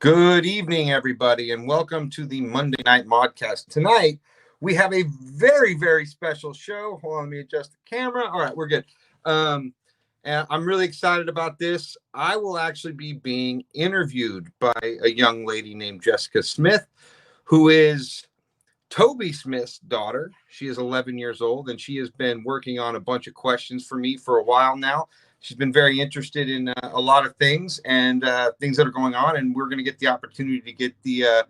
Good evening, everybody, and welcome to the Monday Night Modcast. Tonight, we have a very, very special show. Hold on, let me adjust the camera. All right, we're good. And I'm really excited about this. I will actually be being interviewed by a young lady named Jessica Smith, who is Toby Smith's daughter. She is 11 years old, and she has been working on a bunch of questions for me for a while now. She's been very interested in a lot of things and things that are going on, and we're going to get the opportunity to get the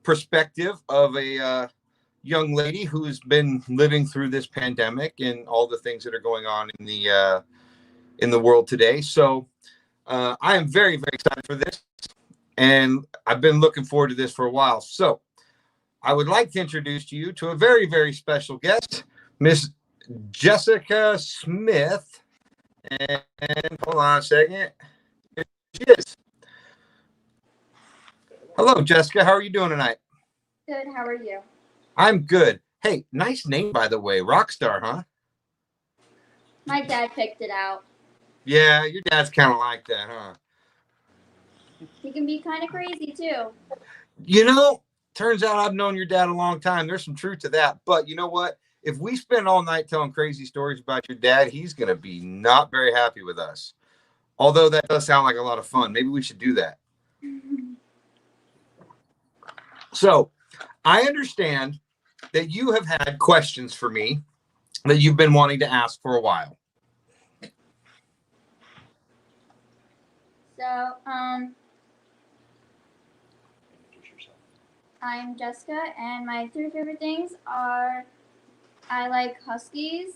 perspective of a young lady who's been living through this pandemic and all the things that are going on in the world today. So I am very, very excited for this, and I've been looking forward to this for a while. So I would like to introduce you to a very, very special guest, Miss Jessica Smith. And hold on a second. Here she is. Hello, Jessica. How are you doing tonight? Good. How are you? I'm good. Hey, nice name, by the way. Rockstar, huh? My dad picked it out. Yeah, your dad's kind of like that, huh? He can be kind of crazy, too. You know, turns out I've known your dad a long time. There's some truth to that. But you know what? If we spend all night telling crazy stories about your dad, he's going to be not very happy with us. Although that does sound like a lot of fun. Maybe we should do that. So I understand that you have had questions for me that you've been wanting to ask for a while. So, I'm Jessica, and my three favorite things are I like Huskies,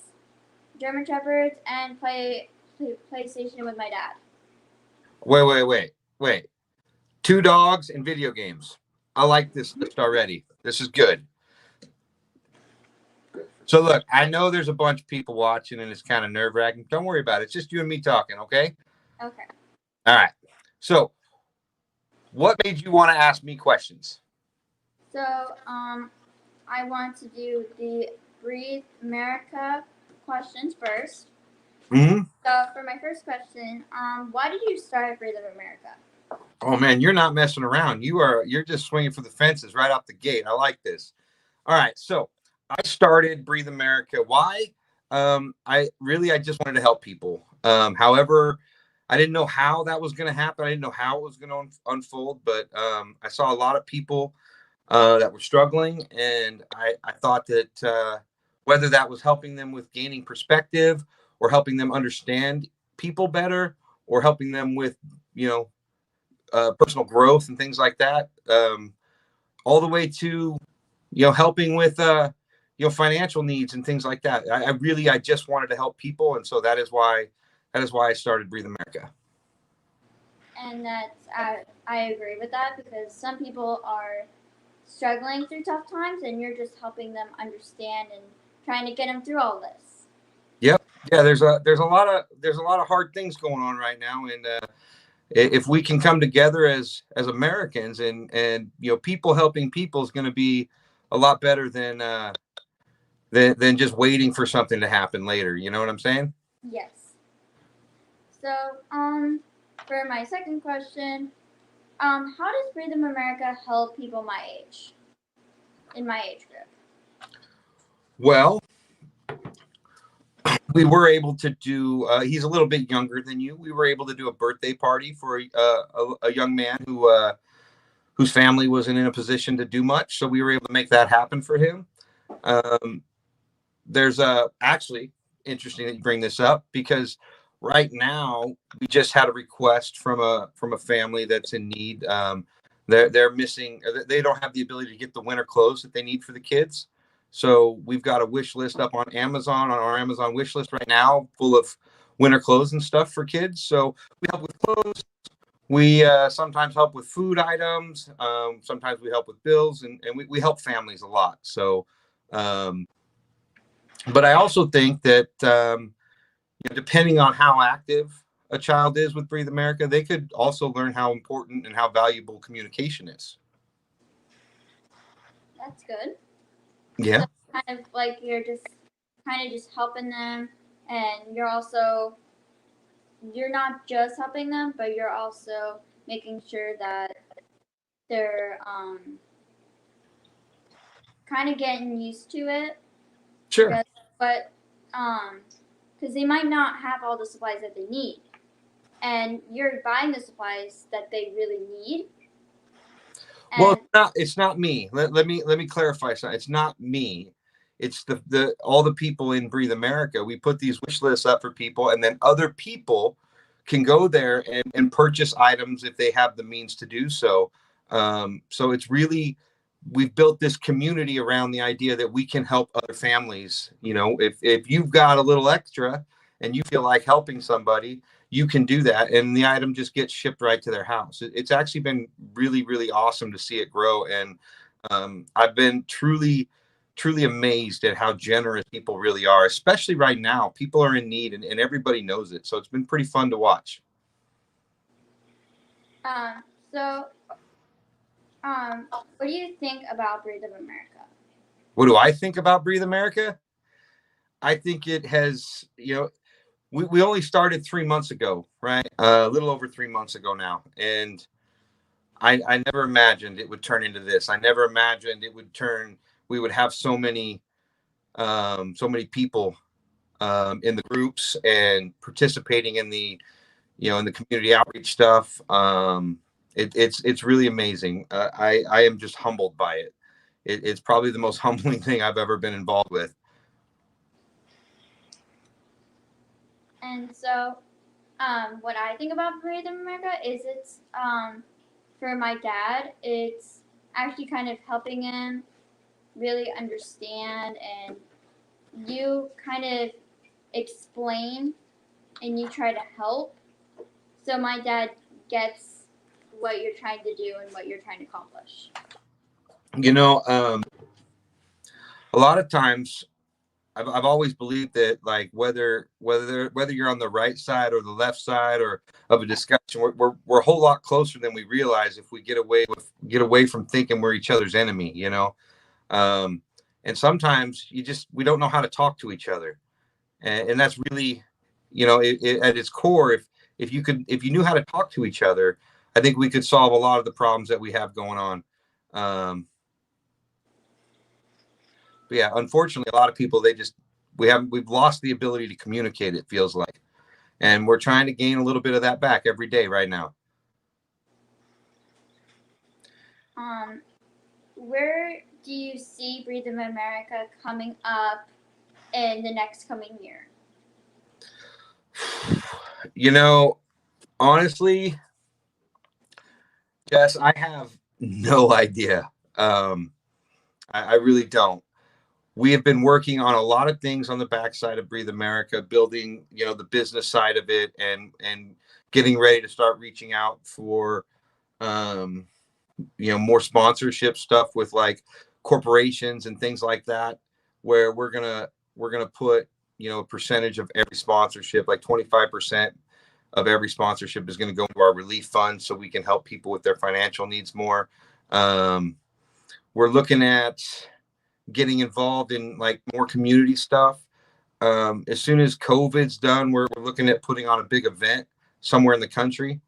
German Shepherds, and play PlayStation with my dad. Wait. 2 dogs and video games. I like this list already. This is good. So look, I know there's a bunch of people watching and it's kind of nerve-wracking. Don't worry about it. It's just you and me talking, okay? Okay. All right. So what made you want to ask me questions? So, I want to do the Breathe America questions first. Mm-hmm. So, for my first question, why did you start Breathe America? Oh man, you're not messing around. You're just swinging for the fences right off the gate. I like this. All right. So I started Breathe America. Why? I just wanted to help people. However, I didn't know how that was going to happen. I didn't know how it was going to unfold, but I saw a lot of people that were struggling, and I thought that whether that was helping them with gaining perspective or helping them understand people better or helping them with, personal growth and things like that, all the way to, helping with, financial needs and things like that. I just wanted to help people. And so that is why I started Breathe America. And I agree with that, because some people are struggling through tough times, and you're just helping them understand and trying to get them through all this. Yep. Yeah. There's a lot of hard things going on right now. And, if we can come together as Americans and people helping people is going to be a lot better than just waiting for something to happen later. You know what I'm saying? Yes. So, for my second question, how does Freedom America help people my age, in my age group? Well, we were able to do, he's a little bit younger than you. We were able to do a birthday party for a young man whose family wasn't in a position to do much. So we were able to make that happen for him. There's actually interesting that you bring this up, because right now we just had a request from a family that's in need. They're missing, they don't have the ability to get the winter clothes that they need for the kids. So we've got a wish list up on Amazon, on our Amazon wish list right now, full of winter clothes and stuff for kids. So we help with clothes. We sometimes help with food items. Sometimes we help with bills, and we help families a lot. So, but I also think that depending on how active a child is with Breathe America, they could also learn how important and how valuable communication is. That's good. Yeah. So kind of like you're just helping them, and you're not just helping them, but you're also making sure that they're kind of getting used to it. Sure. But because they might not have all the supplies that they need, and you're buying the supplies that they really need. Well, it's not me. Let me clarify something. It's not me. It's the all the people in Breathe America. We put these wish lists up for people, and then other people can go there and purchase items if they have the means to do so. So it's really, we've built this community around the idea that we can help other families. You know, if you've got a little extra and you feel like helping somebody, you can do that, and the item just gets shipped right to their house. It's actually been really, really awesome to see it grow, and I've been truly amazed at how generous people really are, especially right now. People are in need, and everybody knows it, so it's been pretty fun to watch. What do you think about Breathe America? What do I think about Breathe America? I think it has, we only started 3 months ago, right? A little over 3 months ago now. And I never imagined it would turn into this. I never imagined we would have so many people in the groups and participating in the community outreach stuff. It's really amazing. I am just humbled by it. It's probably the most humbling thing I've ever been involved with. And so, what I think about Breathe America is it's, for my dad, it's actually kind of helping him really understand, and you kind of explain and you try to help. So my dad gets what you're trying to do and what you're trying to accomplish. A lot of times I've always believed that, like, whether you're on the right side or the left side or of a discussion, we're a whole lot closer than we realize if we get away from thinking we're each other's enemy, and sometimes we don't know how to talk to each other, and that's really, at its core, if you knew how to talk to each other, I think we could solve a lot of the problems that we have going on. But yeah, unfortunately, a lot of people, we've lost the ability to communicate, it feels like. And we're trying to gain a little bit of that back every day right now. Where do you see Breathe America coming up in the next coming year? Honestly, Jess, I have no idea. I really don't. We have been working on a lot of things on the backside of Breathe America, building, the business side of it, and getting ready to start reaching out for, more sponsorship stuff with like corporations and things like that, where we're gonna put, a percentage of every sponsorship, like 25% of every sponsorship is going to go into our relief fund, so we can help people with their financial needs more. We're looking at getting involved in like more community stuff. As soon as COVID's done, we're looking at putting on a big event somewhere in the country,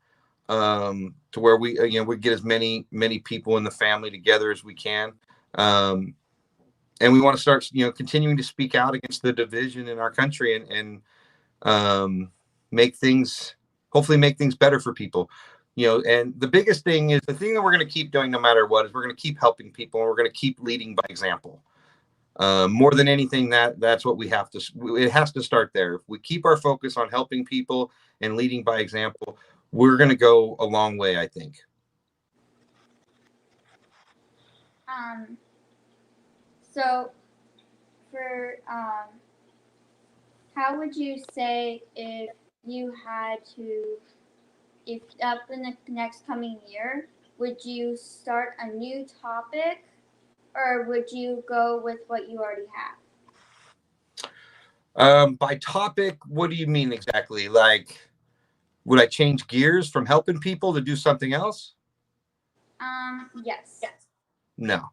to where we get as many people in the family together as we can. And we want to start, continuing to speak out against the division in our country, and hopefully make things better for people. And the biggest thing is, the thing that we're going to keep doing no matter what, is we're going to keep helping people, and we're going to keep leading by example. More than anything, that's what it has to start there. If we keep our focus on helping people and leading by example, we're going to go a long way, I think. So for, how would you say, if up in the next coming year, would you start a new topic, or would you go with what you already have? By topic, what do you mean exactly? Like, would I change gears from helping people to do something else? Yes. No.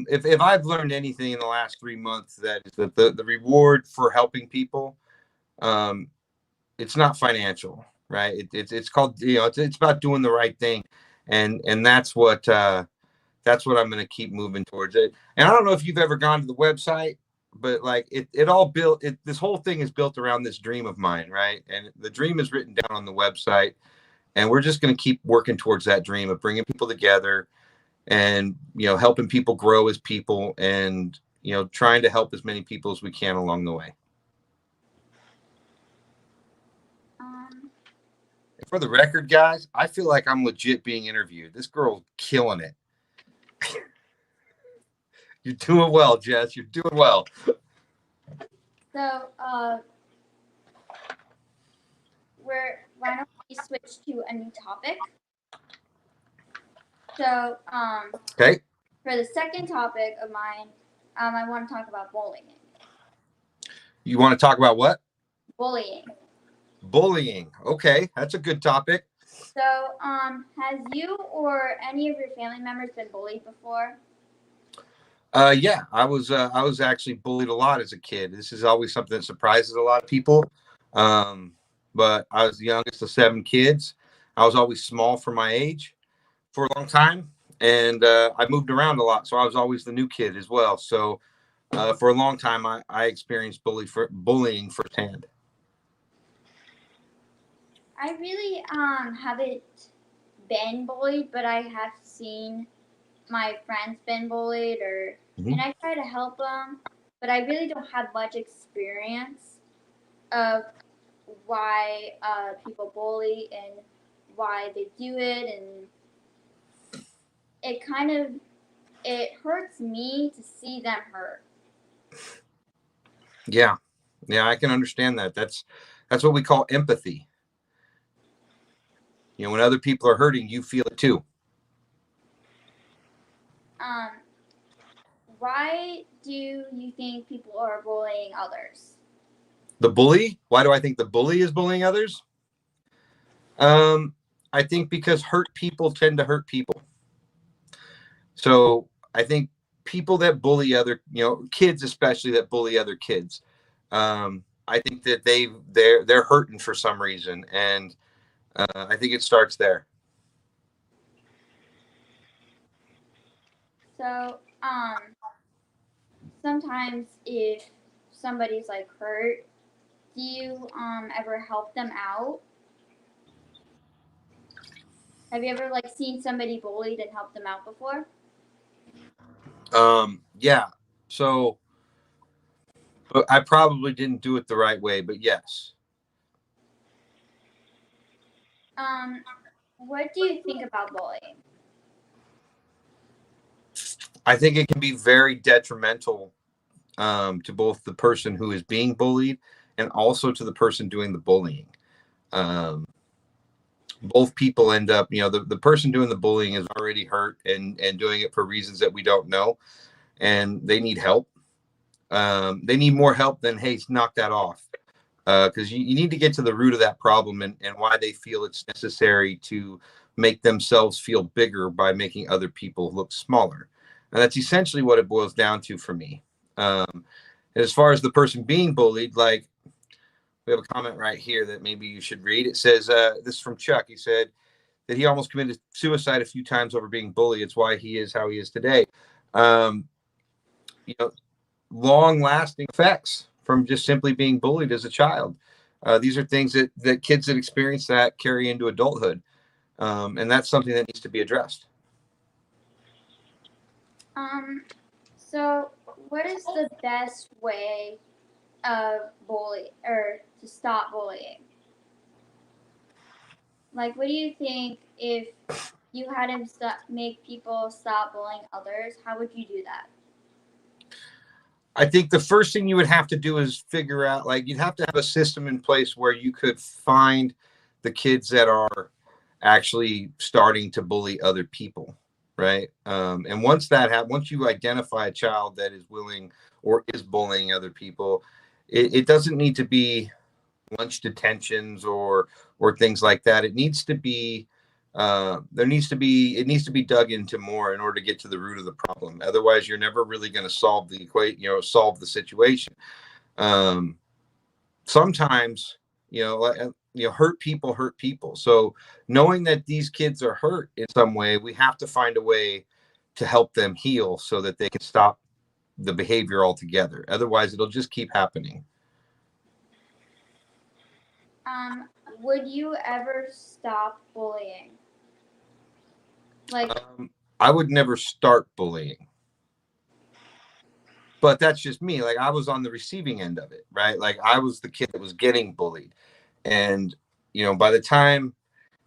If I've learned anything in the last 3 months, that is that the reward for helping people, it's not financial, right? It's called, it's about doing the right thing. and that's what I'm going to keep moving towards it. And I don't know if you've ever gone to the website, but like it all built. This whole thing is built around this dream of mine, right? And the dream is written down on the website, and we're just going to keep working towards that dream of bringing people together, and helping people grow as people, and trying to help as many people as we can along the way. For the record, guys, I feel like I'm legit being interviewed. This girl's killing it. You're doing well, Jess. You're doing well. So, why don't we switch to a new topic? So, okay. For the second topic of mine, I want to talk about bullying. You want to talk about what? Bullying. Bullying. Okay, that's a good topic. So, has you or any of your family members been bullied before? Yeah, I was actually bullied a lot as a kid. This is always something that surprises a lot of people. But I was the youngest of 7 kids. I was always small for my age for a long time, and I moved around a lot, so I was always the new kid as well. So for a long time, I experienced bullying firsthand. I really haven't been bullied, but I have seen my friends been bullied, and I try to help them, but I really don't have much experience of why people bully and why they do it, and it hurts me to see them hurt. Yeah, I can understand that. That's what we call empathy. When other people are hurting, you feel it too. Why do you think people are bullying others? The bully? Why do I think the bully is bullying others? I think because hurt people tend to hurt people. So I think people that bully other, kids especially that bully other kids, I think that they're hurting for some reason, and I think it starts there. So, sometimes if somebody's like hurt, do you ever help them out? Have you ever like seen somebody bullied and helped them out before? Yeah. So I probably didn't do it the right way, but yes. What do you think about bullying? I think it can be very detrimental to both the person who is being bullied and also to the person doing the bullying. Both people end up, the person doing the bullying is already hurt and doing it for reasons that we don't know, and they need help. They need more help than, hey, knock that off. Because you need to get to the root of that problem and why they feel it's necessary to make themselves feel bigger by making other people look smaller. And that's essentially what it boils down to for me. As far as the person being bullied, like, we have a comment right here that maybe you should read. It says, this is from Chuck. He said that he almost committed suicide a few times over being bullied. It's why he is how he is today. Long-lasting effects from just simply being bullied as a child. These are things that kids that experience that carry into adulthood. And that's something that needs to be addressed. So what is the best way of to stop bullying? Like, what do you think if you had to make people stop bullying others? How would you do that? I think the first thing you would have to do is figure out, like, you'd have to have a system in place where you could find the kids that are actually starting to bully other people, right? And once you identify a child that is willing or is bullying other people, it doesn't need to be lunch detentions or things like that. It needs to be it needs to be dug into more in order to get to the root of the problem. Otherwise, you're never really going to solve the situation. Sometimes, hurt people. So knowing that these kids are hurt in some way, we have to find a way to help them heal so that they can stop the behavior altogether. Otherwise, it'll just keep happening. Would you ever stop bullying? Like, I would never start bullying. But that's just me. Like, I was on the receiving end of it, right? Like, I was the kid that was getting bullied. And, by the time,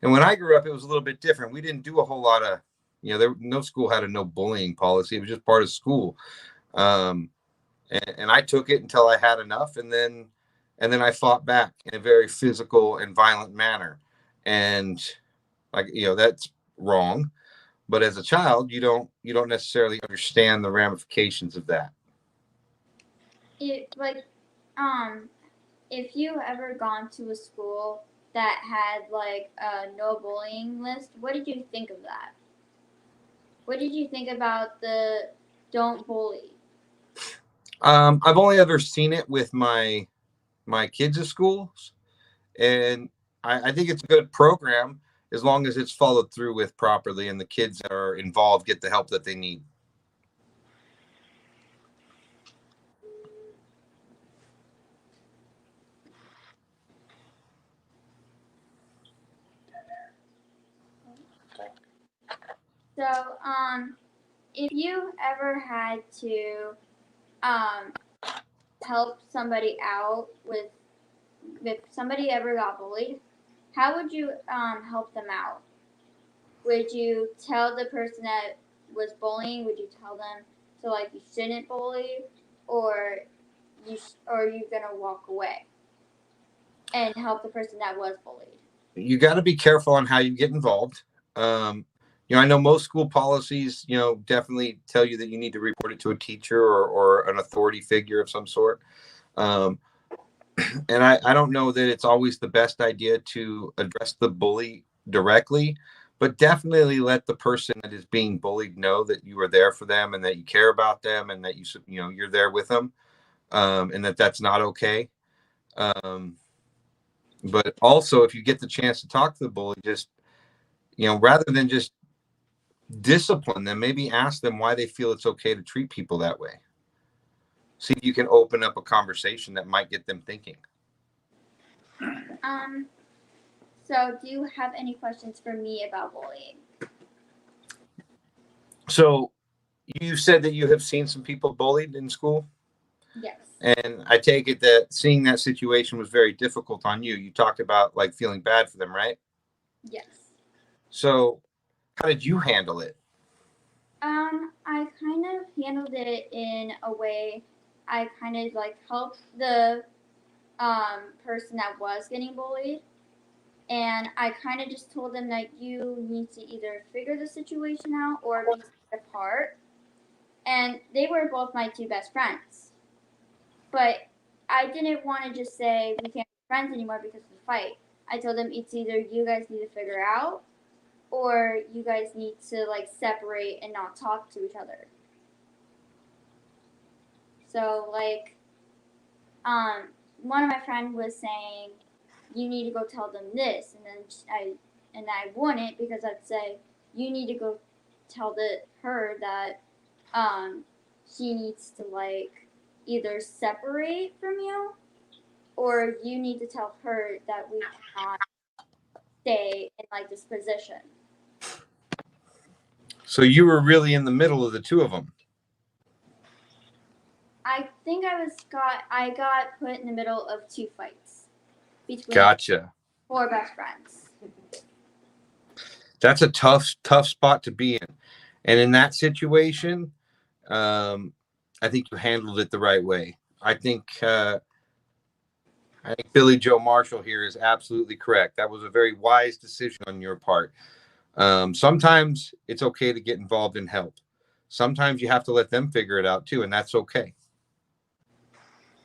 and when I grew up, it was a little bit different. We didn't do a whole lot of, no school had a no bullying policy. It was just part of school. And I took it until I had enough. And then I fought back in a very physical and violent manner. And that's wrong. But as a child, you don't necessarily understand the ramifications of that. If you ever gone to a school that had like a no bullying list, what did you think of that? What did you think about the don't bully? I've only ever seen it with my kids' schools, and I think it's a good program as long as it's followed through with properly and the kids that are involved get the help that they need. So, if you ever had to help somebody out if somebody ever got bullied, how would you help them out? Would you tell the person that was bullying? Would you tell them so like you shouldn't bully, or are you gonna walk away and help the person that was bullied? You got to be careful on how you get involved. I know most school policies, definitely tell you that you need to report it to a teacher or an authority figure of some sort. And I don't know that it's always the best idea to address the bully directly, but definitely let the person that is being bullied know that you are there for them and that you care about them and that you're there with them, and that's not okay. But also, if you get the chance to talk to the bully, just rather than just discipline them, maybe ask them why they feel it's okay to treat people that way. See if you can open up a conversation that might get them thinking. So do you have any questions for me about bullying? So you said that you have seen some people bullied in school? Yes. And I take it that seeing that situation was very difficult on you. You talked about like feeling bad for them, right? Yes. So how did you handle it? I kind of handled it in a way. I kind of like helped the person that was getting bullied, and I kind of just told them that you need to either figure the situation out or be split apart. And they were both my two best friends, but I didn't want to just say we can't be friends anymore because of the fight. I told them it's either you guys need to figure out or you guys need to like separate and not talk to each other. So like, one of my friends was saying, you need to go tell them this, and then I wouldn't because I'd say you need to go tell her that she needs to like either separate from you, or you need to tell her that we cannot stay in like this position. So you were really in the middle of the two of them. I think I got put in the middle of two fights between Gotcha. 4 best friends. That's a tough spot to be in. And in that situation, I think you handled it the right way. I think Billy Joe Marshall here is absolutely correct. That was a very wise decision on your part. Sometimes it's okay to get involved and help. Sometimes you have to let them figure it out too, and that's okay.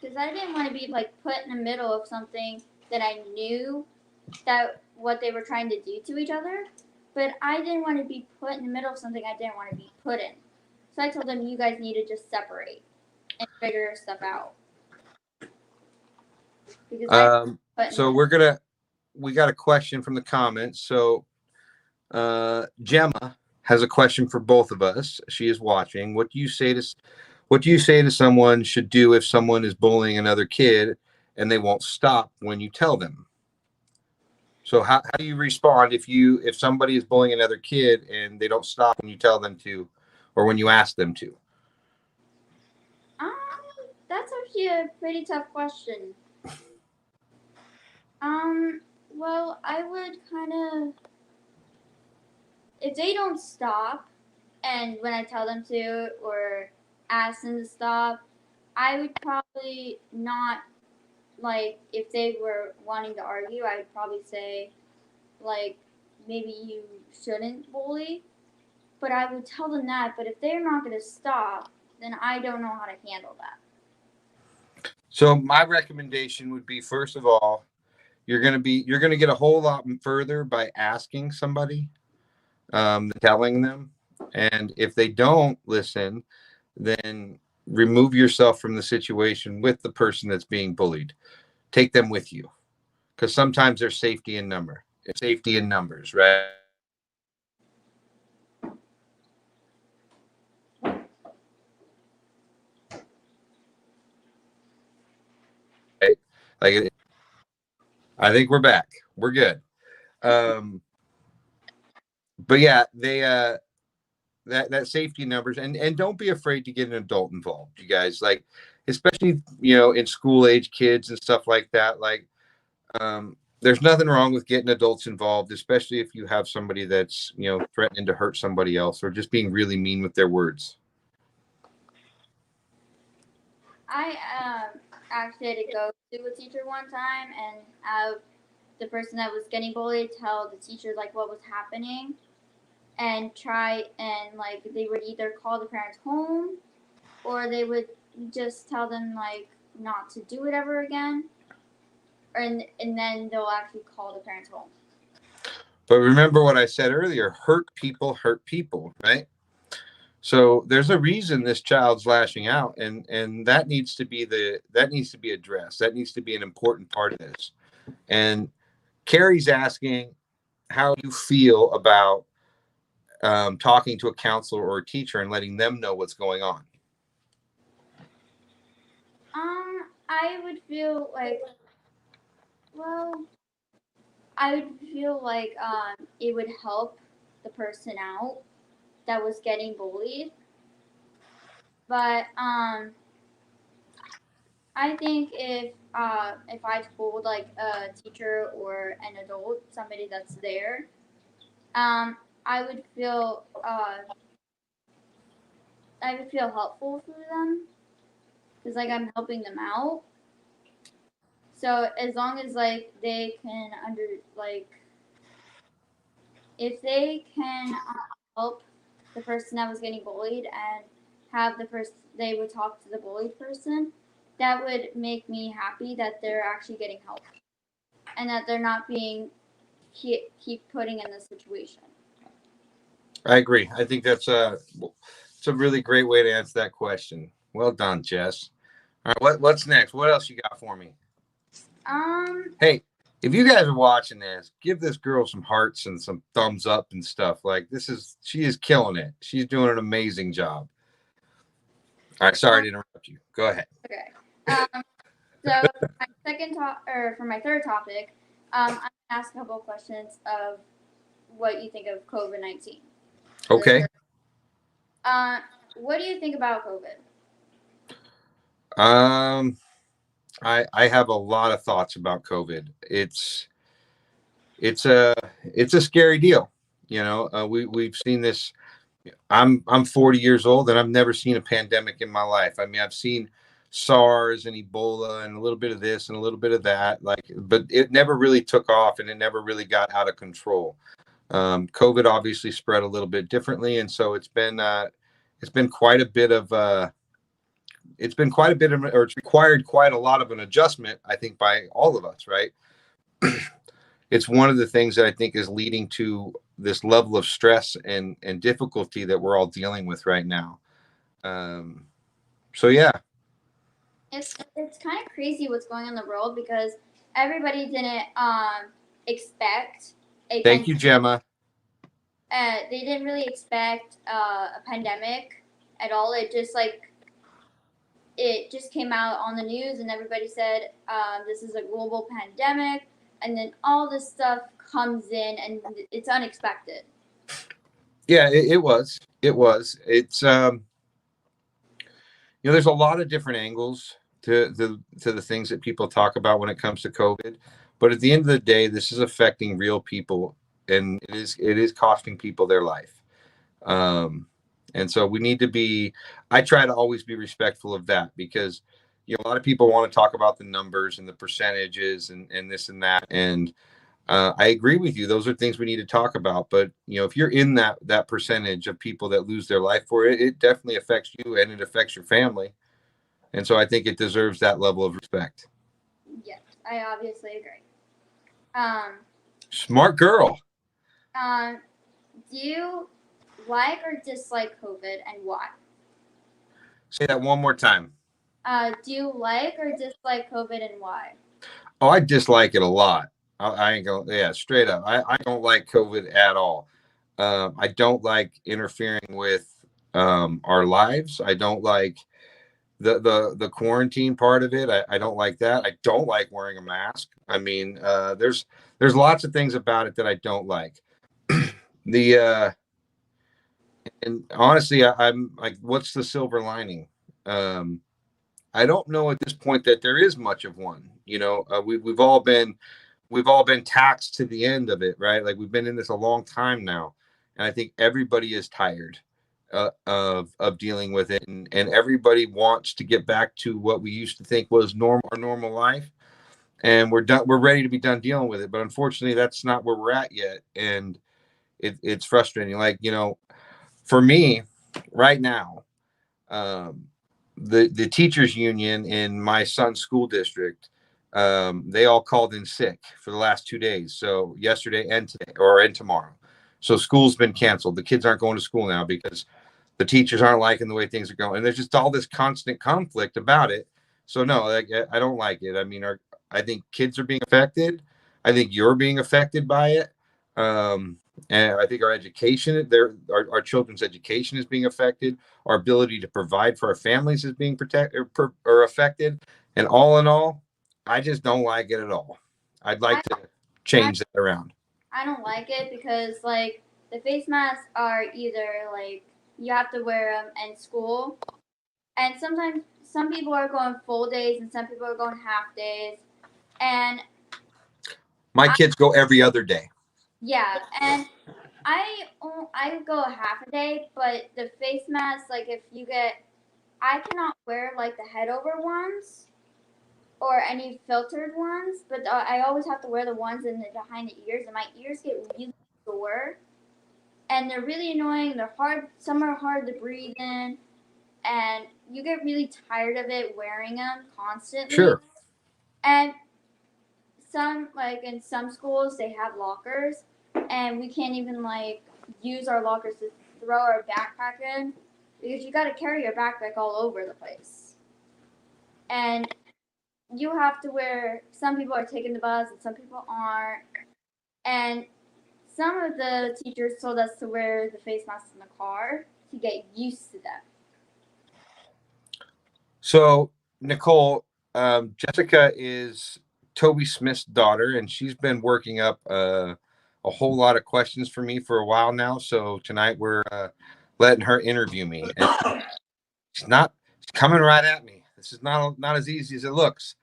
Because I didn't want to be like put in the middle of something that I knew that what they were trying to do to each other, but I didn't want to be put in the middle of something I didn't want to be put in. So I told them, you guys need to just separate and figure stuff out. So we're gonna we got a question from the comments. So Gemma has a question for both of us. She is watching. What do you say to someone should do if someone is bullying another kid and they won't stop when you tell them? So how do you respond if somebody is bullying another kid and they don't stop when you tell them to, or when you ask them to? That's actually a pretty tough question. Well, I would kind of, if they don't stop, and when I tell them to or ask them to stop, I would probably not, like, if they were wanting to argue, I would probably say, like, maybe you shouldn't bully. But I would tell them that. But if they're not going to stop, then I don't know how to handle that. So my recommendation would be, first of all, you're going to get a whole lot further by asking somebody, than telling them. And if they don't listen, then remove yourself from the situation with the person that's being bullied. Take them with you, because sometimes there's safety in numbers, right? Like, I think we're back. We're good. But yeah, they that safety numbers, and don't be afraid to get an adult involved, you guys. Like, especially in school age kids and stuff like that. Like, there's nothing wrong with getting adults involved, especially if you have somebody that's threatening to hurt somebody else or just being really mean with their words. I actually had to go to a teacher one time and have the person that was getting bullied tell the teacher like what was happening, and try and like they would either call the parents home or they would just tell them like not to do it ever again, and then they'll actually call the parents home. But remember what I said earlier: hurt people, right? So there's a reason this child's lashing out, and that needs to be addressed. That needs to be an important part of this. And Carrie's asking how you feel about talking to a counselor or a teacher and letting them know what's going on. I would feel like, well, I would feel like it would help the person out that was getting bullied. But I think if I told like a teacher or an adult, somebody that's there, I would feel helpful for them because like I'm helping them out. So as long as like they can if they can help the person that was getting bullied and have they would talk to the bullied person, that would make me happy that they're actually getting help and that they're not being keep putting in this situation. I agree. I think it's a really great way to answer that question. Well done, Jess. All right, what's next? What else you got for me? Hey, if you guys are watching this, give this girl some hearts and some thumbs up and stuff. Like, she is killing it. She's doing an amazing job. All right, sorry to interrupt you. Go ahead. Okay. So for my third topic, I'm gonna ask a couple of questions of what you think of COVID-19. Okay. What do you think about COVID? I have a lot of thoughts about COVID. It's a scary deal. We've seen this. I'm 40 years old and I've never seen a pandemic in my life. I mean, I've seen SARS and Ebola and a little bit of this and a little bit of that, but it never really took off and it never really got out of control. COVID obviously spread a little bit differently, and so it's been quite a bit of or it's required quite a lot of an adjustment, I think, by all of us, right? It's one of the things that I think is leading to this level of stress and difficulty that we're all dealing with right now. So yeah, it's kind of crazy what's going on in the world because everybody didn't expect a Thank you, Gemma. they didn't really expect a pandemic at all. It just came out on the news, and everybody said this is a global pandemic, and then all this stuff comes in, and it's unexpected. Yeah, it was. It was. It's there's a lot of different angles to the things that people talk about when it comes to COVID, but at the end of the day, this is affecting real people, and it is costing people their life. And so we need to be. I try to always be respectful of that, because a lot of people want to talk about the numbers and the percentages and this and that, and I agree with you. Those are things we need to talk about. But if you're in that percentage of people that lose their life for it, it definitely affects you and it affects your family. And so I think it deserves that level of respect. Yes, I obviously agree. Smart girl. Do you like or dislike COVID, and why? Say that one more time. Do you like or dislike COVID, and why? Oh, I dislike it a lot. I ain't gonna, yeah, straight up. I don't like COVID at all. I don't like interfering with our lives. I don't like the quarantine part of it. I don't like that. I don't like wearing a mask. I mean, there's lots of things about it that I don't like. And honestly, I'm like, what's the silver lining? I don't know at this point that there is much of one. We've all been taxed to the end of it, right? Like, we've been in this a long time now, and I think everybody is tired of dealing with it, and everybody wants to get back to what we used to think was our normal life, and we're ready to be done dealing with it. But unfortunately, that's not where we're at yet, and it's frustrating. Like, for me right now, the teachers union in my son's school district, they all called in sick for the last 2 days. So yesterday and today, and tomorrow. So school's been canceled. The kids aren't going to school now because the teachers aren't liking the way things are going. And there's just all this constant conflict about it. So no, I don't like it. I mean, I think kids are being affected. I think you're being affected by it. And I think our education, our children's education is being affected. Our ability to provide for our families is being or affected. And all in all, I just don't like it at all. I'd like to change that around. I don't like it because, like, the face masks are either, like, you have to wear them in school, and sometimes some people are going full days and some people are going half days, and my kids go every other day. Yeah, and I go half a day, but the face mask, like, I cannot wear, like, the head over ones or any filtered ones, but I always have to wear the ones behind the ears, and my ears get really sore, and they're really annoying. They're hard. Some are hard to breathe in, and you get really tired of it wearing them constantly. Sure. And in some schools, they have lockers, and we can't even, like, use our lockers to throw our backpack in because you got to carry your backpack all over the place. And you have to wear. Some people are taking the bus, and some people aren't. And some of the teachers told us to wear the face masks in the car to get used to them. So, Nicole, Jessica is Toby Smith's daughter, and she's been working up a whole lot of questions for me for a while now. So tonight we're letting her interview me. And she's coming right at me. This is not as easy as it looks.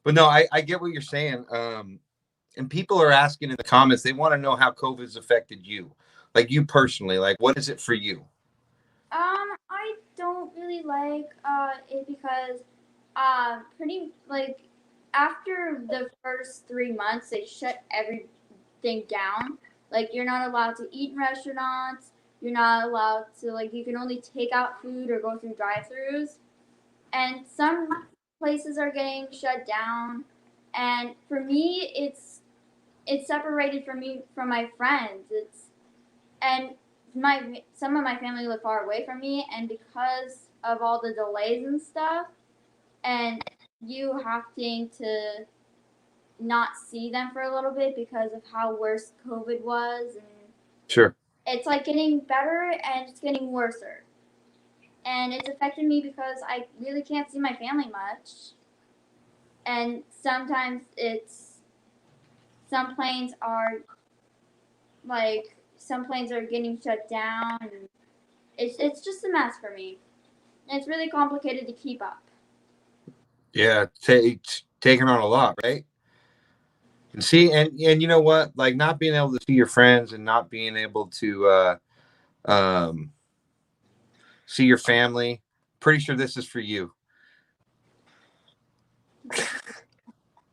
But no, I get what you're saying. And people are asking in the comments, they want to know how COVID's affected you, like you personally. Like, what is it for you? I don't really like it because pretty, like, after the first 3 months they shut everything down. Like, you're not allowed to eat in restaurants. You're not allowed to, like, you can only take out food or go through drive-thrus. And some places are getting shut down. And for me, it's separated from me from my friends. And some of my family live far away from me, and because of all the delays and stuff, and you having to not see them for a little bit because of how worse COVID was, and Sure. it's like getting better and it's getting worse. And it's affected me because I really can't see my family much. And sometimes some planes are getting shut down, and it's just a mess for me. And it's really complicated to keep up. Yeah, taking on a lot, right? And see, and you know what? Like not being able to see your friends and not being able to see your family. Pretty sure this is for you.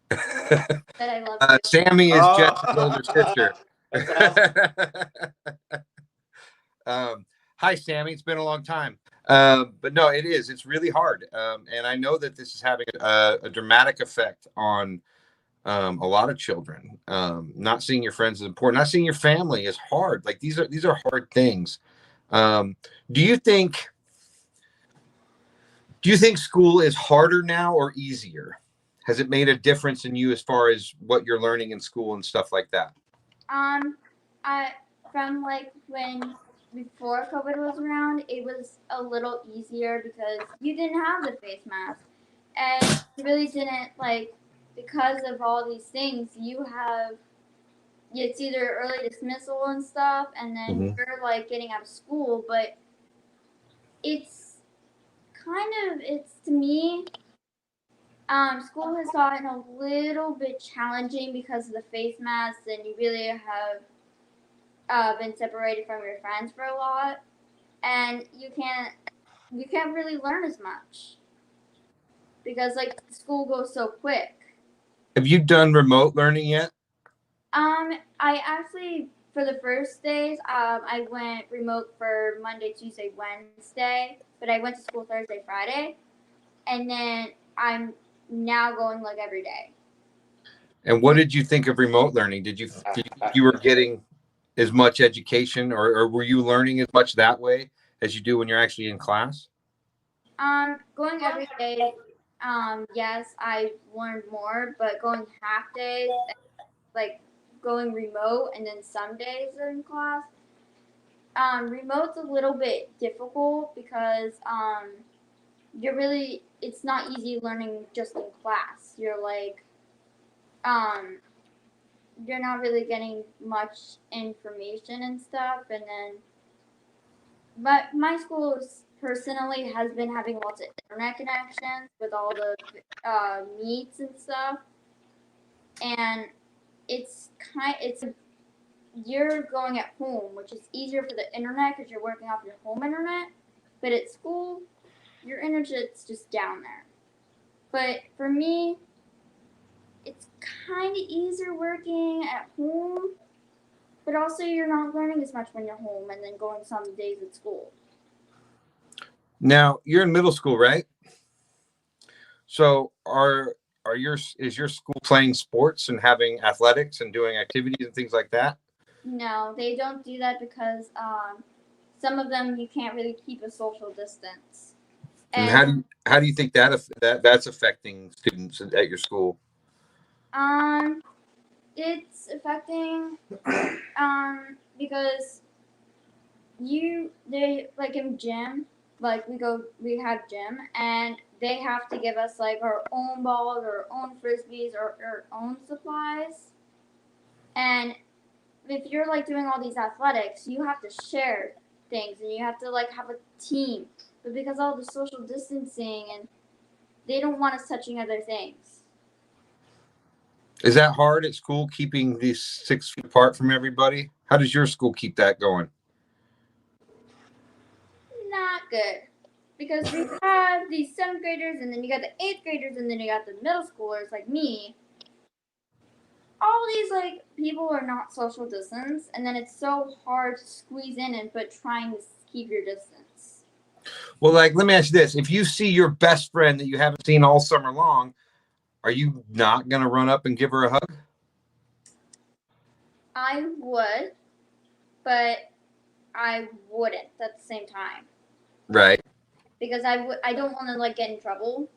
That I love you. Sammy is Jess's older sister. Hi, Sammy. It's been a long time. But no, it is. It's really hard. And I know that this is having a dramatic effect on a lot of children. Not seeing your friends is important. Not seeing your family is hard. Like these are hard things. Do you think school is harder now or easier? Has it made a difference in you as far as what you're learning in school and stuff like that? I from like when before COVID was around, it was a little easier because you didn't have the face mask, and you really didn't because of all these things. It's either early dismissal and stuff, and then you're like getting out of school, but it's to me. School has gotten a little bit challenging because of the face masks, and you really have been separated from your friends for a lot, and you can't really learn as much because like school goes so quick. Have you done remote learning yet? I actually for the first days, I went remote for Monday, Tuesday, Wednesday, but I went to school Thursday, Friday, and then I'm now going like every day. And what did you think of remote learning? Did you think you were getting as much education or were you learning as much that way as you do when you're actually in class? Going every day, yes, I learned more, but going half days, like going remote and then some days in class, remote's a little bit difficult because it's not easy learning just in class. You're not really getting much information and stuff, and then but my school personally has been having lots of internet connections with all the meets and stuff, and you're going at home, which is easier for the internet because you're working off your home internet, but at school, your internet's just down there. But for me, it's kind of easier working at home, but also you're not learning as much when you're home and then going some days at school. Now you're in middle school, right? So is your school playing sports and having athletics and doing activities and things like that? No, they don't do that because some of them you can't really keep a social distance. And how do you think that's affecting students at your school? It's affecting because they like in gym, like we have gym, and they have to give us like our own balls, our own frisbees, or our own supplies. And if you're like doing all these athletics, you have to share things, and you have to like have a team. But because all the social distancing, and they don't want us touching other things. Is that hard at school, keeping these 6 feet apart from everybody? How does your school keep that going? Not good. Because we have these 7th graders, and then you got the 8th graders, and then you got the middle schoolers like me. All these like people are not social distance, and then it's so hard to squeeze in but trying to keep your distance. Well, like, let me ask you this. If you see your best friend that you haven't seen all summer long, are you not going to run up and give her a hug? I would, but I wouldn't at the same time. Right. Because I don't want to like get in trouble.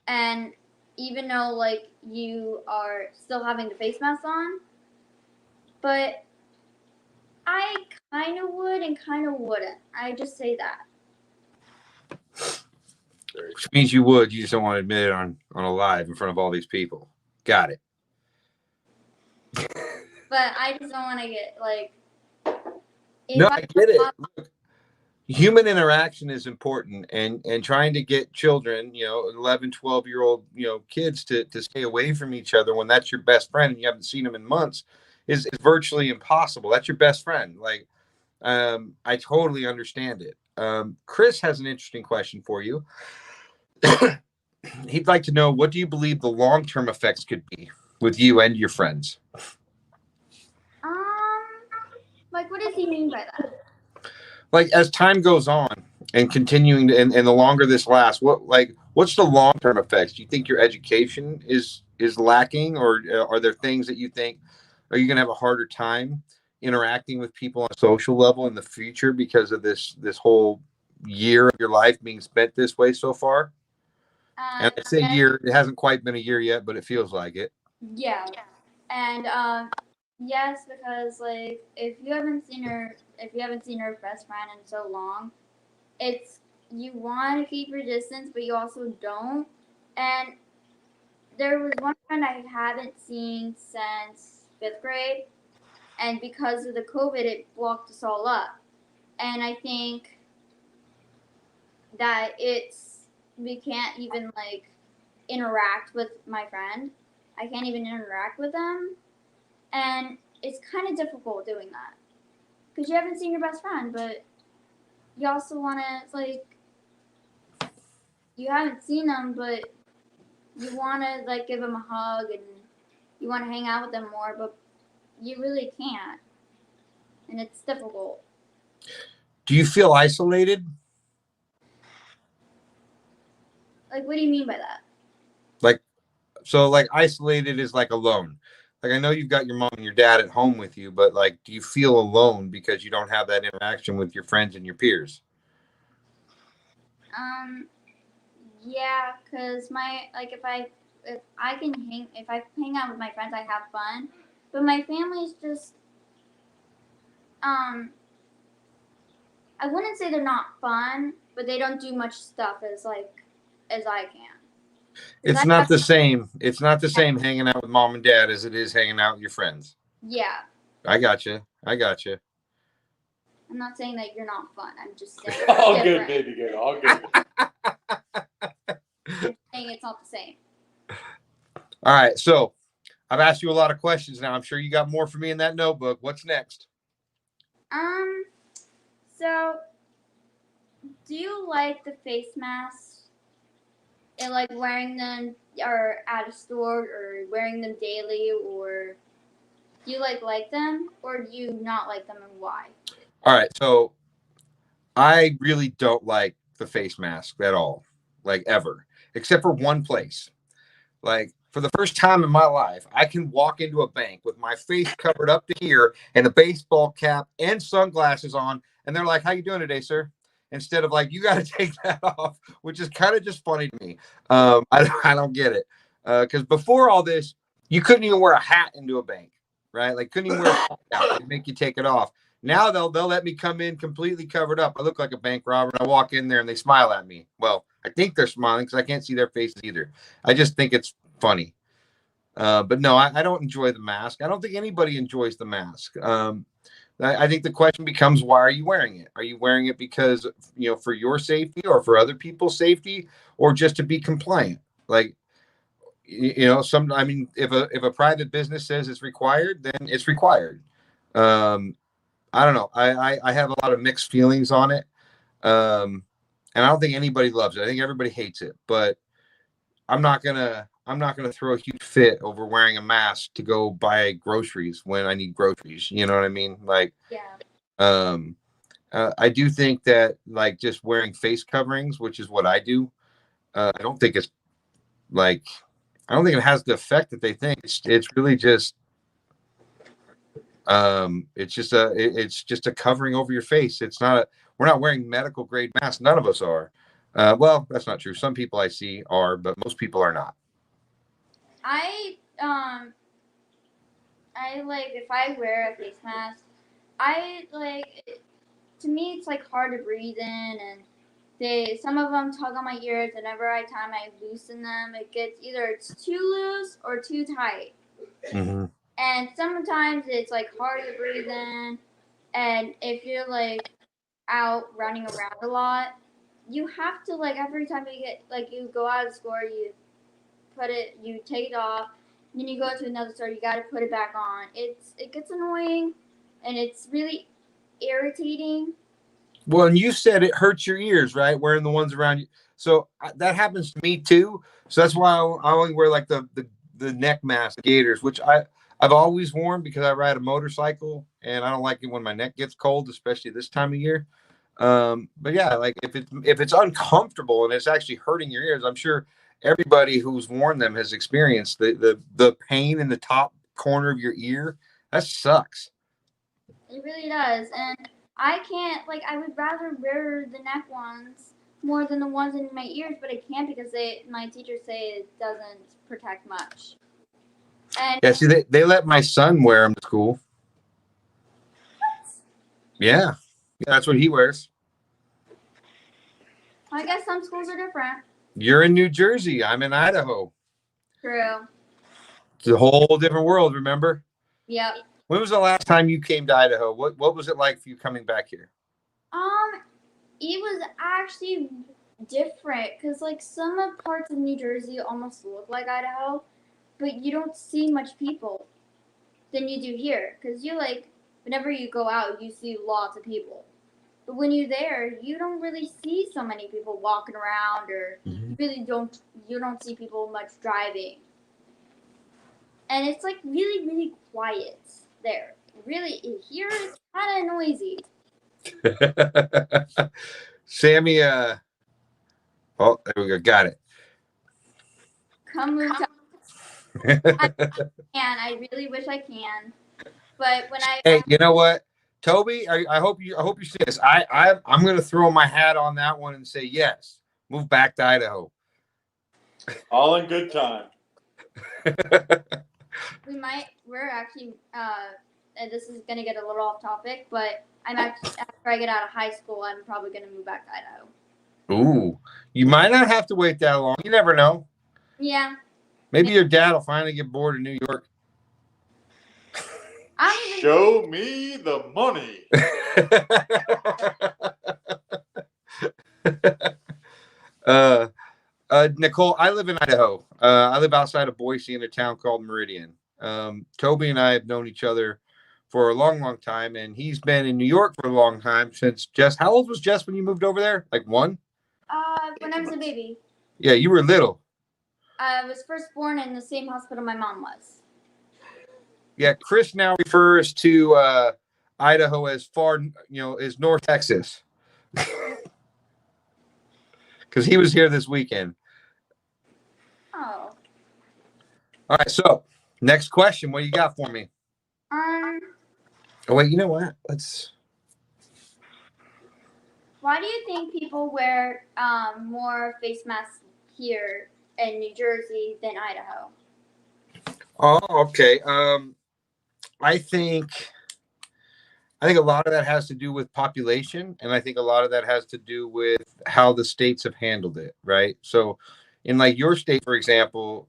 And even though like you are still having the face mask on. But I kind of would and kind of wouldn't. I just say that. Which means you would. You just don't want to admit it on a live in front of all these people. Got it. But I just don't want to get like. No, I get it. Look, human interaction is important, and trying to get children, 11, 12-year-old, kids to stay away from each other when that's your best friend and you haven't seen them in months is virtually impossible. That's your best friend. Like, I totally understand it. Chris has an interesting question for you. He'd like to know, what do you believe the long-term effects could be with you and your friends? Like, what does he mean by that? Like, as time goes on and continuing to, and the longer this lasts, what's the long-term effects? Do you think your education is lacking, or are there things that you think, are you going to have a harder time interacting with people on a social level in the future because of this whole year of your life being spent this way so far? And I say year, it hasn't quite been a year yet, but it feels like it. Yeah. And yes, because like if you haven't seen her best friend in so long, it's you want to keep your distance, but you also don't. And there was one friend I haven't seen since 5th grade, and because of the COVID, it blocked us all up. And I think that we can't even like interact with my friend. I can't even interact with them, and it's kind of difficult doing that because you haven't seen your best friend, but you also want to like you haven't seen them, but you want to like give them a hug and you want to hang out with them more, but you really can't, and it's difficult. Do you feel isolated? Like, what do you mean by that? Like isolated is like alone. Like, I know you've got your mom and your dad at home with you, but like, do you feel alone because you don't have that interaction with your friends and your peers? Yeah, cause if I hang out with my friends, I have fun, but my family's just I wouldn't say they're not fun, but they don't do much stuff as I can. It's not the same. It's not the same hanging out with mom and dad as it is hanging out with your friends. Yeah. I got you. I'm not saying that you're not fun. I'm just saying all good, baby girl. All good. I'm saying it's not the same. All right. So I've asked you a lot of questions now. I'm sure you got more for me in that notebook. What's next? So do you like the face masks? And like wearing them or at a store or wearing them daily, or do you like them or do you not like them, and why? All right. So I really don't like the face mask at all, like ever, except for one place. Like, for the first time in my life, I can walk into a bank with my face covered up to here and a baseball cap and sunglasses on, and they're like, "How you doing today, sir?" Instead of like, "You got to take that off," which is kind of just funny to me. I don't get it, because before all this, you couldn't even wear a hat into a bank, right? Like, couldn't even wear a hat out. They make you take it off. Now they'll let me come in completely covered up. I look like a bank robber. And I walk in there and they smile at me. Well, I think they're smiling because I can't see their faces either. I just think it's funny. But no, I don't enjoy the mask. I don't think anybody enjoys the mask. I think the question becomes, why are you wearing it? Are you wearing it because, for your safety or for other people's safety, or just to be compliant? Like, if a private business says it's required, then it's required. I don't know. I have a lot of mixed feelings on it. And I don't think anybody loves it. I think everybody hates it, but I'm not gonna throw a huge fit over wearing a mask to go buy groceries when I need groceries. You know what I mean? Like, yeah. I do think that, like, just wearing face coverings, which is what I do, I don't think it has the effect that they think. It's really just it's just a covering over your face. We're not wearing medical grade masks. None of us are. Well, that's not true. Some people I see are, but most people are not. I like if I wear a face mask, to me it's like hard to breathe in, and some of them tug on my ears. Whenever I loosen them, it's too loose or too tight. Mm-hmm. And sometimes it's like hard to breathe in, and if you're like out running around a lot, you have to like every time you go out of the store, you take it off, then you go to another store, you got to put it back on. It gets annoying, and it's really irritating. Well, and you said it hurts your ears, right? Wearing the ones around you. So that happens to me too. So that's why I only wear like the neck mask gaiters, which I've always worn because I ride a motorcycle and I don't like it when my neck gets cold, especially this time of year. But yeah, like if it's uncomfortable and it's actually hurting your ears, I'm sure everybody who's worn them has experienced the pain in the top corner of your ear. That sucks. It really does, and I can't I would rather wear the neck ones more than the ones in my ears, but I can't because my teachers say it doesn't protect much. And Yeah, see, they let my son wear them to school. Yeah, that's what he wears. I guess some schools are different. You're in New Jersey. I'm in Idaho. True. It's a whole different world, remember? Yep. When was the last time you came to Idaho? What was it like for you coming back here? It was actually different because some of parts of New Jersey almost look like Idaho, but you don't see much people than you do here because whenever you go out, you see lots of people. But when you're there, you don't really see so many people walking around, or you don't see people much driving. And it's really, really quiet there. Really, here it's kind of noisy. Sammy, oh, there we go. Got it. Come move to I really wish I can. But when Hey, you know what? Toby, I hope you see this. I'm going to throw my hat on that one and say yes. Move back to Idaho. All in good time. we're actually and this is going to get a little off topic, but after I get out of high school, I'm probably going to move back to Idaho. Ooh, you might not have to wait that long. You never know. Yeah. Maybe your dad will finally get bored of New York. Show me the money. Nicole, I live in Idaho. I live outside of Boise in a town called Meridian. Toby and I have known each other for a long, long time, and he's been in New York for a long time since Jess. How old was Jess when you moved over there? Like one? When I was a baby. Yeah, you were little. I was first born in the same hospital my mom was. Yeah, Chris now refers to Idaho as far, as North Texas. Because he was here this weekend. Oh. All right, so next question. What do you got for me? Oh, wait, you know what? Why do you think people wear more face masks here in New Jersey than Idaho? Oh, okay. I think a lot of that has to do with population, and I think a lot of that has to do with how the states have handled it, right? So in like your state, for example,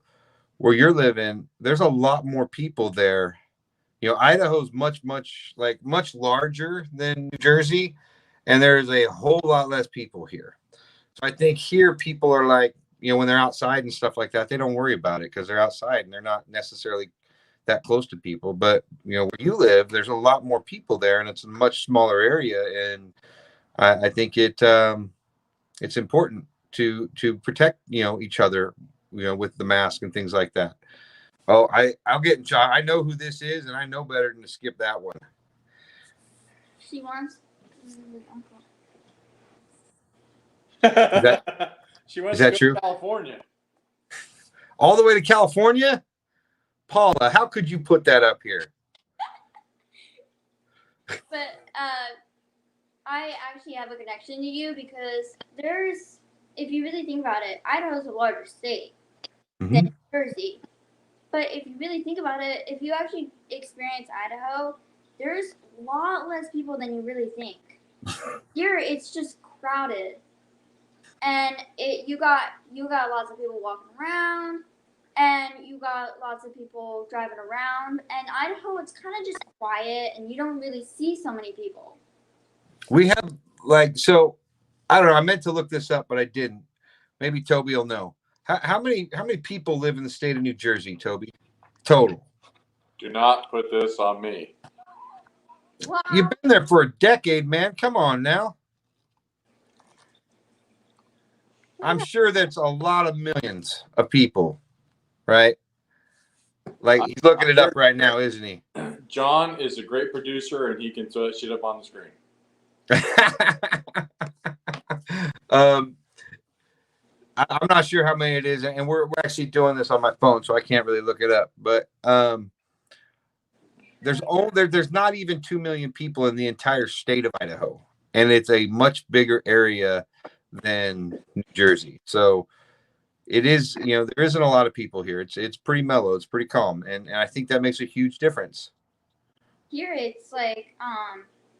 where you're living, there's a lot more people there. Idaho's much larger than New Jersey, and there's a whole lot less people here. So I think here people are like, when they're outside and stuff like that, they don't worry about it because they're outside and they're not necessarily that close to people. But where you live, there's a lot more people there, and it's a much smaller area. And I think it's important to protect each other, with the mask and things like that. Oh, I'll get in charge. I know who this is, and I know better than to skip that one. She wants. She wants to go true? To California. All the way to California? Paula, how could you put that up here? But I actually have a connection to you because if you really think about it, Idaho's a larger state than New Jersey. But if you really think about it, if you actually experience Idaho, there's a lot less people than you really think. Here, it's just crowded, and you got lots of people walking around, and you got lots of people driving around. And Idaho, it's kind of just quiet, and you don't really see so many people. We have so I don't know. I meant to look this up, but I didn't. Maybe Toby will know. How many people live in the state of New Jersey, Toby? Total. Do not put this on me. Wow. You've been there for a decade, man. Come on now. I'm sure that's a lot of millions of people, right? Like he's looking it up right now, isn't he? John is a great producer, and he can throw that shit up on the screen. I'm not sure how many it is, and we're actually doing this on my phone, so I can't really look it up. But there's not even 2 million people in the entire state of Idaho, and it's a much bigger area than New Jersey. So it is, there isn't a lot of people here. It's pretty mellow, it's pretty calm, and I think that makes a huge difference. Here, it's like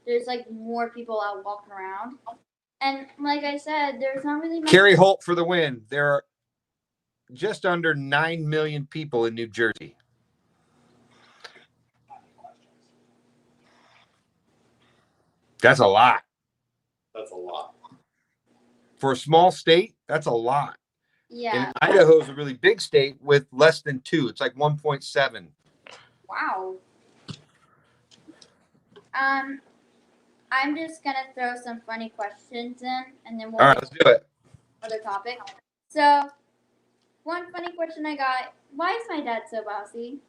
there's like more people out walking around. And like I said, there's not really much. Carrie Holt for the win. There are just under 9 million people in New Jersey. That's a lot. That's a lot. For a small state, that's a lot. Yeah. And Idaho is a really big state with less than 2. It's like 1.7. Wow. I'm just gonna throw some funny questions in, and then we'll. All right, let's do it. Other topic. So, one funny question I got: why is my dad so bossy?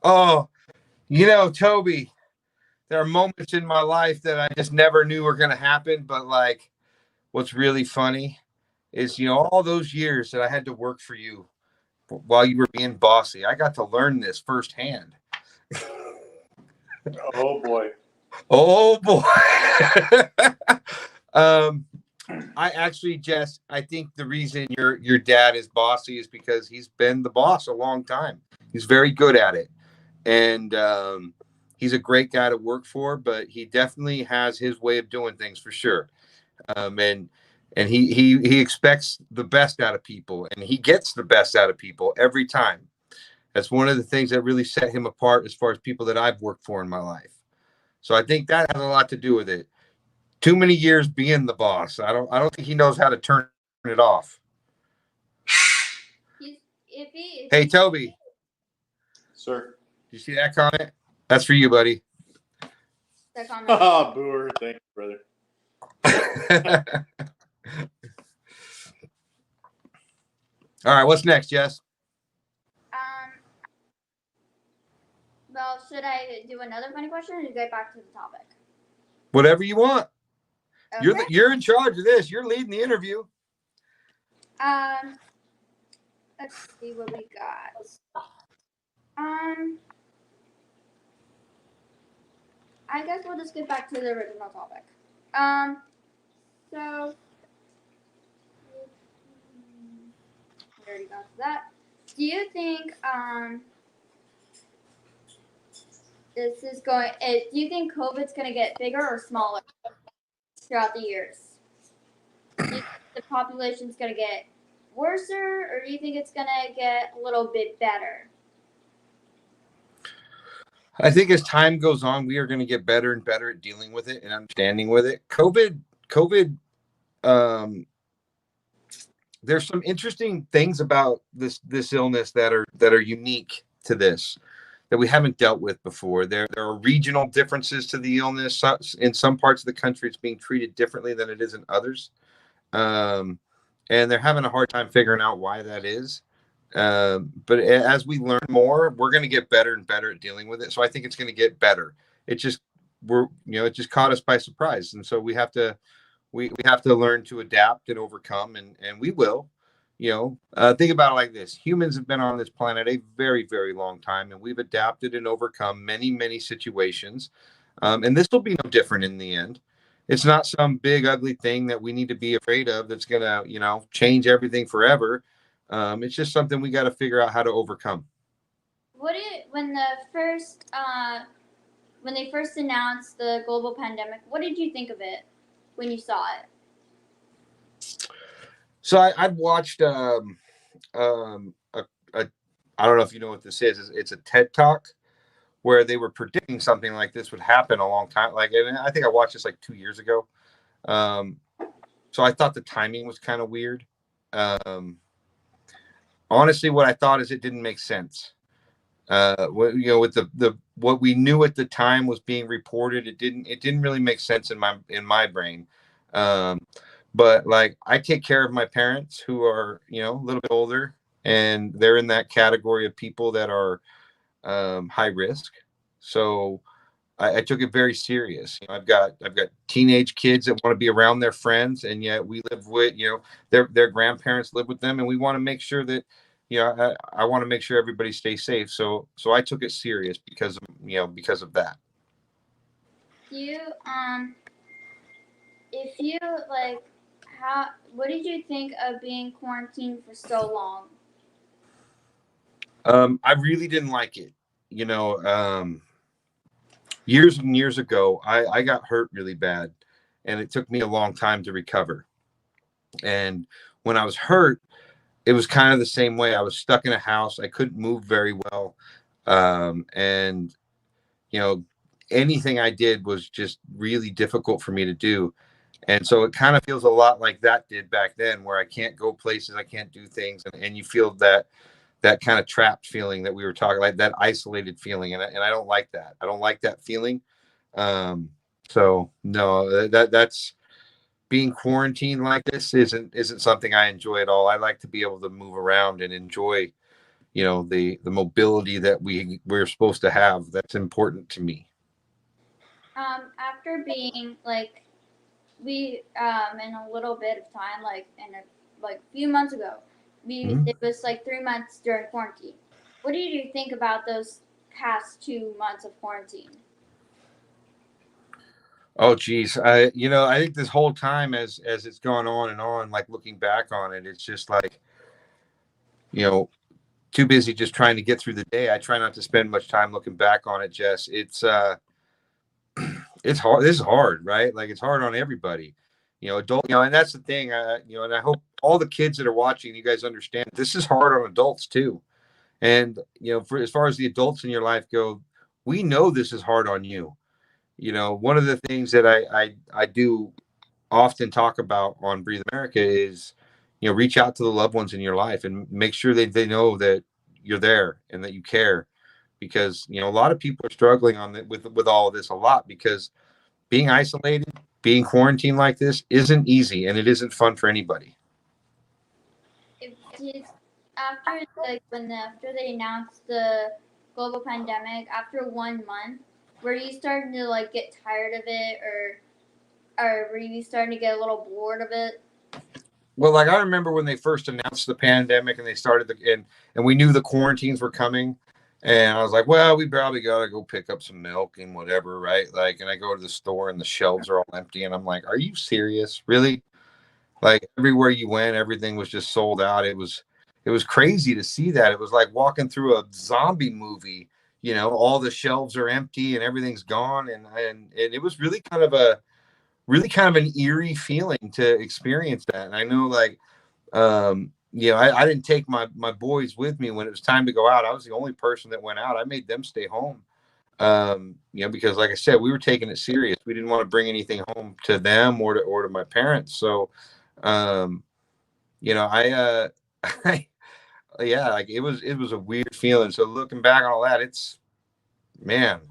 Oh, Toby, there are moments in my life that I just never knew were going to happen. But like, what's really funny is, all those years that I had to work for you while you were being bossy, I got to learn this firsthand. Oh boy. Oh boy. I think the reason your dad is bossy is because he's been the boss a long time. He's very good at it. And he's a great guy to work for, but he definitely has his way of doing things for sure. And he expects the best out of people, and he gets the best out of people every time. That's one of the things that really set him apart as far as people that I've worked for in my life. So I think that has a lot to do with it. Too many years being the boss. I don't think he knows how to turn it off. Hey, Toby. Sir. You see that comment? That's for you, buddy. That comment. Ah, booer. Thank you, brother. All right, what's next, Jess? Well, should I do another funny question or get back to the topic? Whatever you want. Okay. You're in charge of this. You're leading the interview. Let's see what we got. I guess we'll just get back to the original topic. So we already got to that. Do you think do you think COVID's gonna get bigger or smaller throughout the years? Do you think the population's gonna get worse, or do you think it's gonna get a little bit better? I think as time goes on, we are going to get better and better at dealing with it and understanding with it. COVID, there's some interesting things about this illness that are unique to this that we haven't dealt with before. There are regional differences to the illness. In some parts of the country, it's being treated differently than it is in others. And they're having a hard time figuring out why that is. But as we learn more, we're going to get better and better at dealing with it. So I think it's going to get better. It just caught us by surprise. And so we have to learn to adapt and overcome, and we will. Think about it like this. Humans have been on this planet a very, very long time, and we've adapted and overcome many, many situations. And this will be no different in the end. it's not some big ugly thing that we need to be afraid of that's gonna, change everything forever. It's just something we got to figure out how to overcome. When they first announced the global pandemic, what did you think of it when you saw it? So I've watched a I don't know if you know what this is. It's a TED Talk where they were predicting something like this would happen a long time. Like, and I think I watched this like 2 years ago. Um, so I thought the timing was kind of weird. Um, Honestly, what I thought is it didn't make sense. With the what we knew at the time was being reported, it didn't really make sense in my brain. Um, but like I take care of my parents who are a little bit older, and they're in that category of people that are high risk. So I took it very serious. I've got teenage kids that want to be around their friends, and yet we live with their grandparents live with them, and we want to make sure that I want to make sure everybody stays safe. So I took it serious because of that. You if you like, what did you think of being quarantined for so long? I really didn't like it. Years and years ago, I got hurt really bad, and it took me a long time to recover. And when I was hurt, it was kind of the same way. I was stuck in a house. I couldn't move very well. And, anything I did was just really difficult for me to do. And so it kind of feels a lot like that did back then, where I can't go places, I can't do things. And you feel that kind of trapped feeling that we were talking, like that isolated feeling. And I don't like that. I don't like that feeling. So no, that's being quarantined like this isn't something I enjoy at all. I like to be able to move around and enjoy, the mobility that we're supposed to have. That's important to me. After being like we in a little bit of time, like a few months ago, it was like 3 months during quarantine. What did you think about those past 2 months of quarantine? Oh, geez. I think this whole time as it's gone on and on, like looking back on it, it's just like, too busy just trying to get through the day. I try not to spend much time looking back on it, Jess. It's hard. This is hard, right? Like it's hard on everybody, adult, and that's the thing. And I hope all the kids that are watching, you guys understand this is hard on adults too. And, for as far as the adults in your life go, we know this is hard on you. One of the things that I do often talk about on Breathe America is, reach out to the loved ones in your life and make sure they know that you're there and that you care, because, a lot of people are struggling with all of this a lot, because being isolated, being quarantined like this isn't easy, and it isn't fun for anybody. After they announced the global pandemic, after 1 month, were you starting to like get tired of it, or were you starting to get a little bored of it? Well, like I remember when they first announced the pandemic and they started and we knew the quarantines were coming, and I was like, well, we probably gotta go pick up some milk and whatever, right? Like, and I go to the store and the shelves are all empty, and I'm like, are you serious? Really? Like everywhere you went, everything was just sold out. It was crazy to see that. It was like walking through a zombie movie. All the shelves are empty and everything's gone, and it was really kind of an eerie feeling to experience that. And I know, like, I didn't take my boys with me when it was time to go out. I was the only person that went out. I made them stay home. Because like I said, we were taking it serious. We didn't want to bring anything home to them or to my parents. So, yeah, like it was a weird feeling. So looking back on all that, man,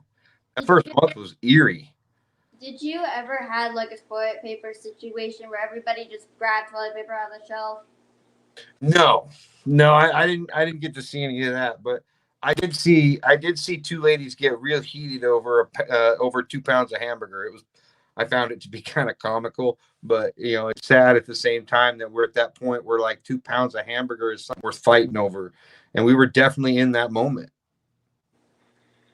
that first month was eerie. Did you ever had like a toilet paper situation where everybody just grabbed toilet paper out of the shelf? No, I didn't get to see any of that, but I did see two ladies get real heated over over 2 pounds of hamburger. I found it to be kind of comical, but it's sad at the same time that we're at that point where like 2 pounds of hamburger is something worth fighting over, and we were definitely in that moment.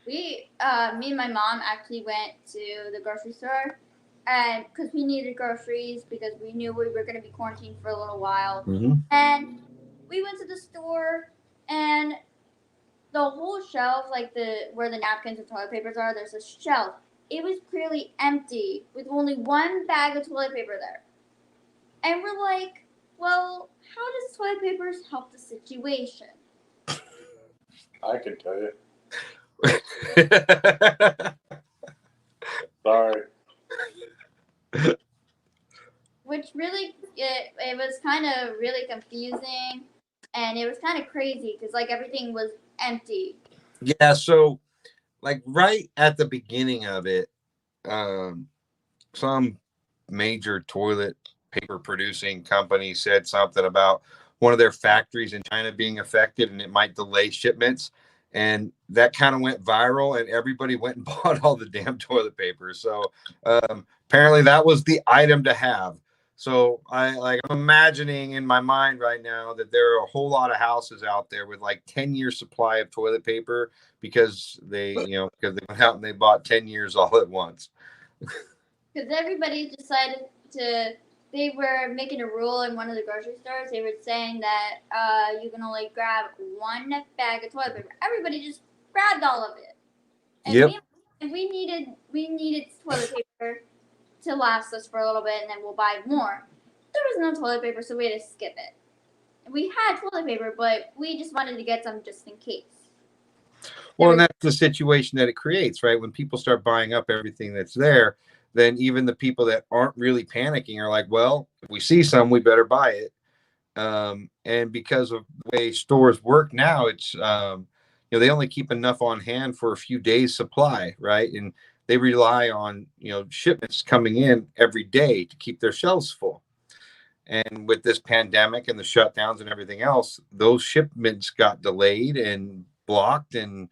Me and my mom actually went to the grocery store, and because we needed groceries because we knew we were going to be quarantined for a little while. Mm-hmm. And we went to the store, and the whole shelf, like where the napkins and toilet papers are, there's a shelf. It was clearly empty with only one bag of toilet paper there. And we're like, well, how does toilet papers help the situation? I can tell you. Sorry. Which really, it was kind of really confusing, and it was kind of crazy because like everything was empty. Yeah, so like right at the beginning of it, some major toilet paper producing company said something about one of their factories in China being affected and it might delay shipments. And that kind of went viral and everybody went and bought all the damn toilet paper. So apparently that was the item to have. So I'm imagining in my mind right now that there are a whole lot of houses out there with like 10-year supply of toilet paper because because they went out and they bought 10 years all at once. Because everybody decided they were making a rule in one of the grocery stores. They were saying that you can only grab one bag of toilet paper. Everybody just grabbed all of it. And Yep. we needed toilet paper to last us for a little bit, and then we'll buy more. There was no toilet paper, so we had to skip it. We had toilet paper, but we just wanted to get some just in case. Well, and that's the situation that it creates, right? When people start buying up everything that's there, then even the people that aren't really panicking are like, well, if we see some, we better buy it. And because of the way stores work now, it's, they only keep enough on hand for a few days supply, right? And they rely on, shipments coming in every day to keep their shelves full. And with this pandemic and the shutdowns and everything else, those shipments got delayed and blocked and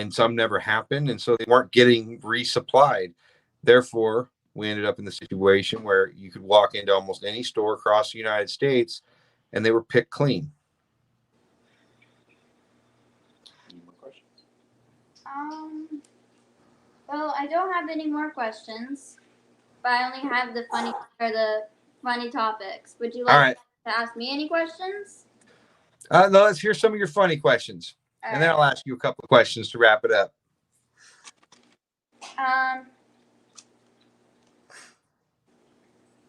some never happened. And so they weren't getting resupplied. Therefore, we ended up in the situation where you could walk into almost any store across the United States and they were picked clean. Any more questions? Well, I don't have any more questions, but I only have the funny topics. Would you like to ask me any questions? No, let's hear some of your funny questions. And then I'll ask you a couple of questions to wrap it up.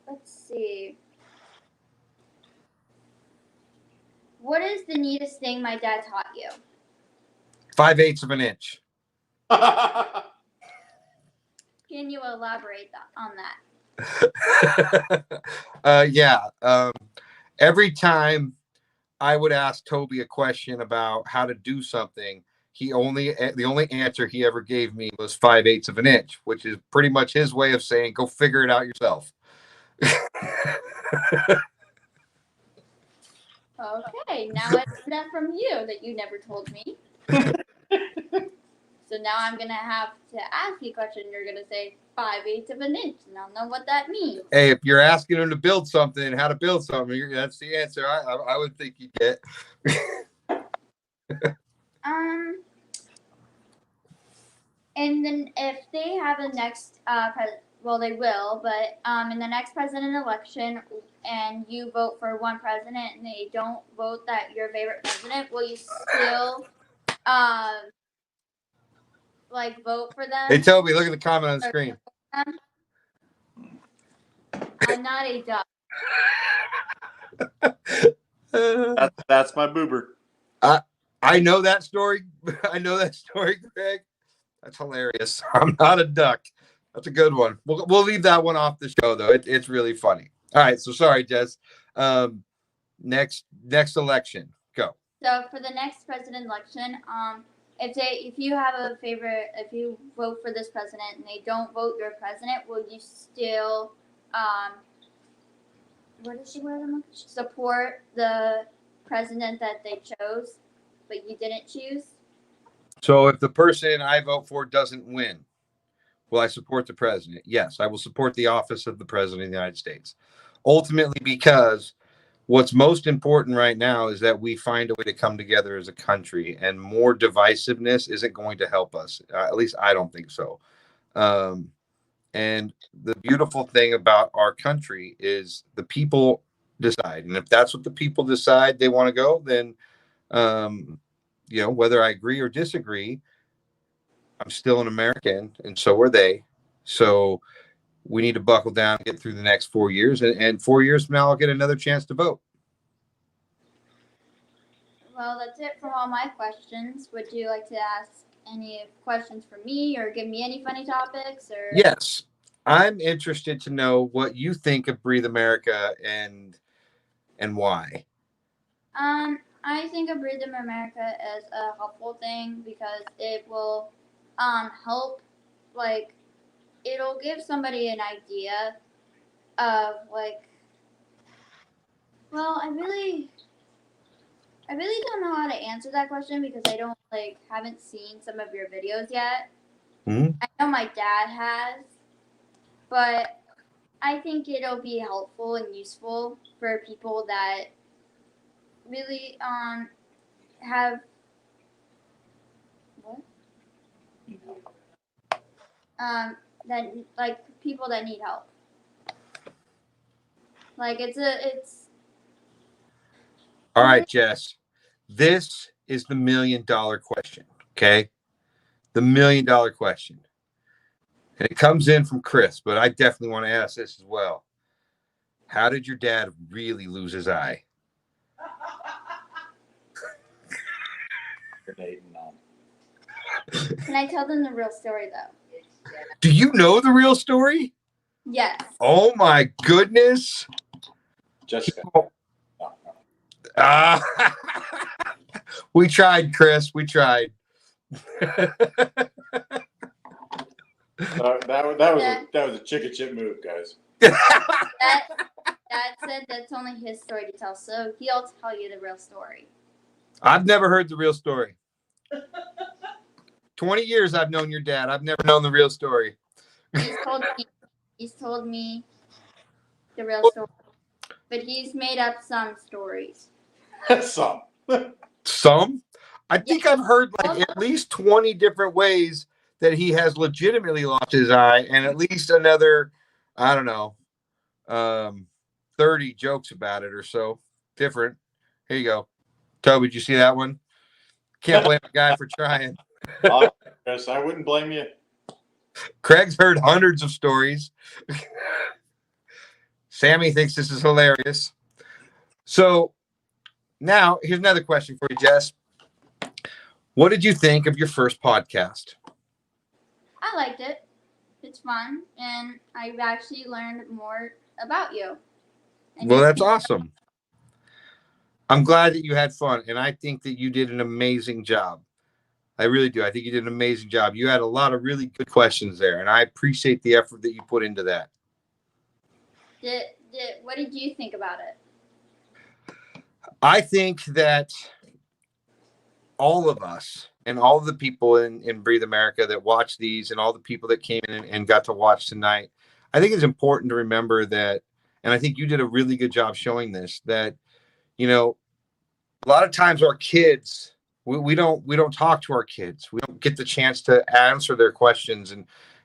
Let's see. What is the neatest thing my dad taught you? 5/8 of an inch. Can you elaborate on that? Yeah. Every time I would ask Toby a question about how to do something, the only answer he ever gave me was 5/8 of an inch, which is pretty much his way of saying, go figure it out yourself. Okay, now I learned that from you that you never told me. So now I'm going to have to ask you a question. You're going to say 5/8 of an inch, and I'll know what that means. Hey, if you're asking him to build something, how to build something, that's the answer I would think you get. And then if they have the next well, they will, but in the next president election, and you vote for one president, and they don't vote that your favorite president, will you still vote for them? Hey, Toby, look at the comment on the screen. I'm not a duck. That's my boober. I know that story. I know that story, Greg. That's hilarious. I'm not a duck. That's a good one. We'll leave that one off the show, though. It's really funny. All right. So sorry, Jess. Next election. Go. So for the next president election, if you have a favorite, if you vote for this president and they don't vote your president, will you still support the president that they chose, but you didn't choose? So if the person I vote for doesn't win, will I support the president? Yes, I will support the office of the president of the United States. Ultimately, because what's most important right now is that we find a way to come together as a country, and more divisiveness isn't going to help us. At least I don't think so. And the beautiful thing about our country is the people decide. And if that's what the people decide they want to go, then, whether I agree or disagree, I'm still an American and so are they. So we need to buckle down and get through the next 4 years. And 4 years from now, I'll get another chance to vote. Well, that's it for all my questions. Would you like to ask any questions for me or give me any funny topics? Or Yes. I'm interested to know what you think of Breathe America and why. I think of Breathe America as a helpful thing because it will help, like, it'll give somebody an idea of, like, well, I really don't know how to answer that question because I don't, haven't seen some of your videos yet. Mm-hmm. I know my dad has, but I think it'll be helpful and useful for people that really have what? That, like, people that need help. Like, it's All right, Jess. This is the $1 million question. Okay. The $1 million question. And it comes in from Chris, but I definitely want to ask this as well. How did your dad really lose his eye? Can I tell them the real story though? Do you know the real story? Yes. Oh my goodness. Jessica. We tried, Chris. We tried. That was a chicken chip move, guys. Dad said that's only his story to tell, so he'll tell you the real story. I've never heard the real story. 20 years I've known your dad. I've never known the real story. He's told me the real story. But he's made up some stories. Some? I think I've heard at least 20 different ways that he has legitimately lost his eye, and at least another, I don't know, 30 jokes about it or so. Different. Here you go. Toby, did you see that one? Can't blame a guy for trying. Chris, I wouldn't blame you. Craig's heard hundreds of stories. Sammy thinks this is hilarious. So now here's another question for you, Jess. What did you think of your first podcast? I liked it. It's fun, and I've actually learned more about you. Well, that's awesome. I'm glad that you had fun, and I think that you did an amazing job. I really do. I think you did an amazing job. You had a lot of really good questions there, and I appreciate the effort that you put into that. What did you think about it? I think that all of us and all of the people in Breathe America that watch these and all the people that came in and got to watch tonight, I think it's important to remember that, and I think you did a really good job showing this, that, a lot of times our kids, we don't talk to our kids. We don't get the chance to answer their questions.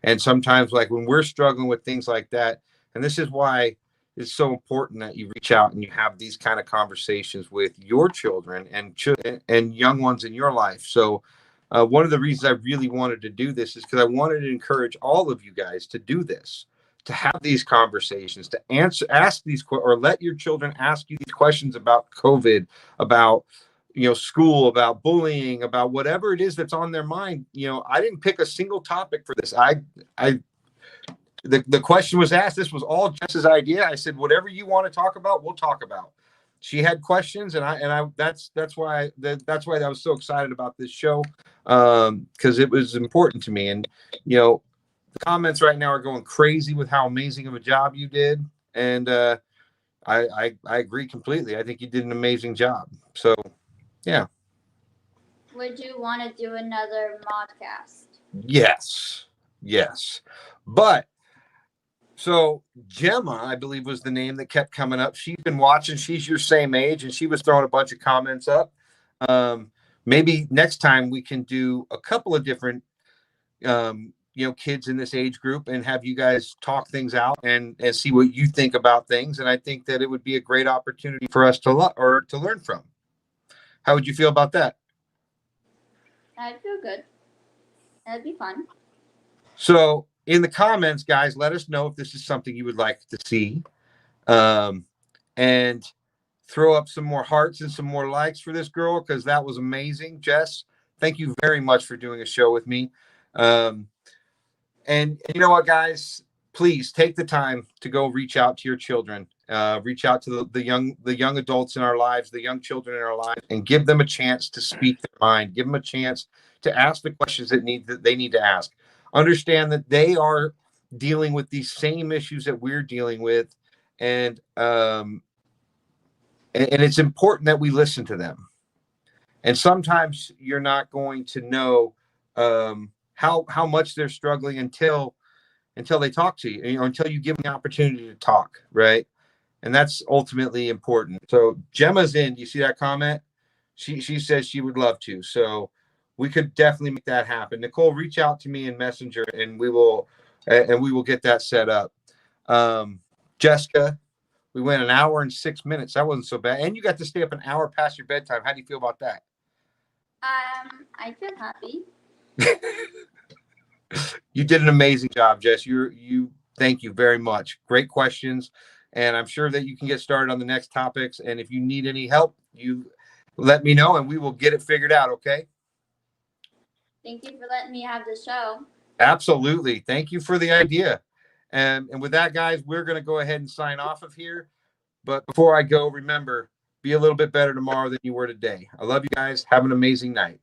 And sometimes, like, when we're struggling with things like that, and this is why it's so important that you reach out and you have these kind of conversations with your children and young ones in your life. So one of the reasons I really wanted to do this is because I wanted to encourage all of you guys to do this, to have these conversations, to ask these, or let your children ask you these questions about COVID, about school, about bullying, about whatever it is that's on their mind. I didn't pick a single topic for this. The question was asked. This was all Jess's idea. I said, whatever you want to talk about, we'll talk about. She had questions, and that's why I was so excited about this show, because it was important to me. And the comments right now are going crazy with how amazing of a job you did, and I agree completely. I think you did an amazing job. So, yeah. Would you want to do another Modcast? Yes. But so Gemma, I believe, was the name that kept coming up. She's been watching. She's your same age, and she was throwing a bunch of comments up. Maybe next time we can do a couple of different kids in this age group and have you guys talk things out and see what you think about things. And I think that it would be a great opportunity for us to learn from. How would you feel about that? I'd feel good. That'd be fun. So in the comments, guys, let us know if this is something you would like to see. And throw up some more hearts and some more likes for this girl, because that was amazing. Jess, thank you very much for doing a show with me. And you know what, guys, please take the time to go reach out to your children, reach out to the young adults in our lives, the young children in our lives, and give them a chance to speak their mind. Give them a chance to ask the questions that they need to ask. Understand that they are dealing with these same issues that we're dealing with, and it's important that we listen to them. And sometimes you're not going to know how much they're struggling until they talk to you, until you give them the opportunity to talk, right? And that's ultimately important. So Gemma's in. Do you see that comment? She says she would love to. So we could definitely make that happen. Nicole, reach out to me in Messenger, and we will get that set up. Jessica, we went an hour and 6 minutes. That wasn't so bad. And you got to stay up an hour past your bedtime. How do you feel about that? I feel happy. You did an amazing job, Jess. Thank you very much. Great questions. And I'm sure that you can get started on the next topics. And if you need any help, you let me know and we will get it figured out. Okay. Thank you for letting me have the show. Absolutely. Thank you for the idea. And with that, guys, we're going to go ahead and sign off of here. But before I go, remember, be a little bit better tomorrow than you were today. I love you guys. Have an amazing night.